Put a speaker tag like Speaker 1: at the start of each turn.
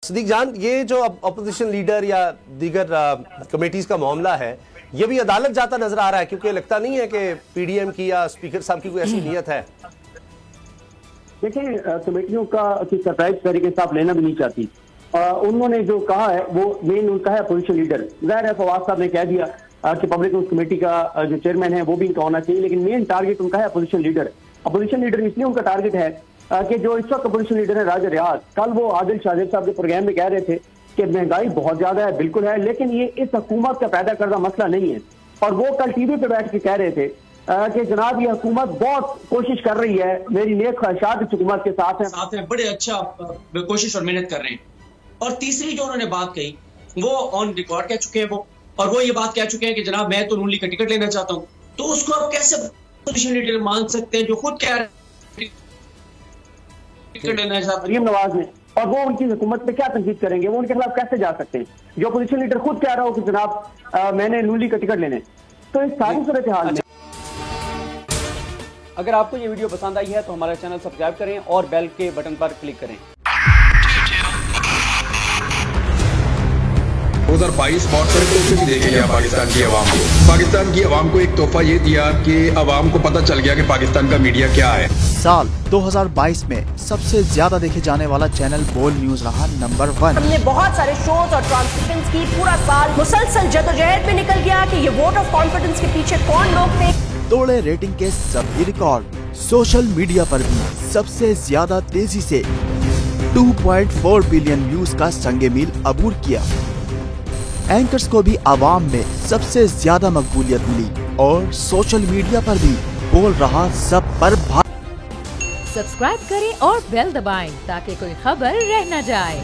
Speaker 1: सिद्दीक जान, ये जो अपोजिशन लीडर या दीगर कमेटीज का मामला है, ये भी अदालत जाता नजर आ रहा है, क्योंकि लगता नहीं है कि पीडीएम की या स्पीकर साहब की कोई ऐसी नीयत है।
Speaker 2: देखिए, कमेटियों का सरप्राइज तरीके से आप लेना भी नहीं चाहती। उन्होंने जो कहा है वो मेन उनका है अपोजिशन लीडर। जाहिर है फवाद साहब ने कह दिया कि पब्लिक हाउस कमेटी का जो चेयरमैन है वो भी इनका होना चाहिए, लेकिन मेन टारगेट उनका है अपोजिशन लीडर। अपोजिशन लीडर इसलिए उनका टारगेट है कि जो इस वक्त अपोजिशन लीडर है राजा रियाज, कल वो आदिल शाजिर साहब के प्रोग्राम में कह रहे थे कि महंगाई बहुत ज्यादा है, बिल्कुल है, लेकिन ये इस हुकूमत का पैदा करदा मसला नहीं है। और वो कल टीवी पे बैठ के कह रहे थे कि जनाब ये हुकूमत बहुत कोशिश कर रही है, मेरी नेक ख्वाहिशात इस हुकूमत के साथ है,
Speaker 3: बड़े अच्छा कोशिश और मेहनत कर रहे हैं। और तीसरी जो उन्होंने बात कही वो ऑन रिकॉर्ड कह चुके हैं वो, और वो ये बात कह चुके हैं कि जनाब मैं तो नून लीग का टिकट लेना चाहता हूँ। तो उसको आप कैसे अपोजिशन लीडर मान सकते हैं जो खुद कह रहे हैं टिकट लेना चाहते
Speaker 2: मरियम नवाज ने, और वो उनकी हुकूमत पे क्या तनकीद करेंगे? वो उनके खिलाफ कैसे जा सकते हैं जो अपोजिशन लीडर खुद कह रहा हो कि जनाब मैंने नून लीग का टिकट लेने। तो इस सारी सूरत हाल में
Speaker 4: अगर आपको ये वीडियो पसंद आई है तो हमारा चैनल सब्सक्राइब करें और बेल के बटन पर क्लिक करें।
Speaker 5: 2022 बहुत सारे तोहफे भी देखे गया पाकिस्तान की आवाम को। पाकिस्तान की आवाम को एक तोहफा ये दिया कि आवाम को पता चल गया कि पाकिस्तान का मीडिया क्या है।
Speaker 6: साल 2022 में सबसे ज्यादा देखे जाने वाला चैनल बोल न्यूज रहा नंबर 1।
Speaker 7: हमने बहुत सारे शोज और ट्रांसमिशंस की, पूरा साल मुसलसल जदोजहद में निकल गया कि ये वोट ऑफ कॉन्फिडेंस के पीछे कौन लोग थे।
Speaker 6: तोड़े रेटिंग के सभी रिकॉर्ड। सोशल मीडिया पर भी सबसे ज्यादा तेजी से 2.4 बिलियन व्यूज का संगे मील अबूर किया। एंकर्स को भी आवाम में सबसे ज्यादा मकबूलियत मिली और सोशल मीडिया पर भी बोल रहा सब पर
Speaker 8: सब्सक्राइब करें और बेल दबाएं ताकि कोई खबर रह न जाए।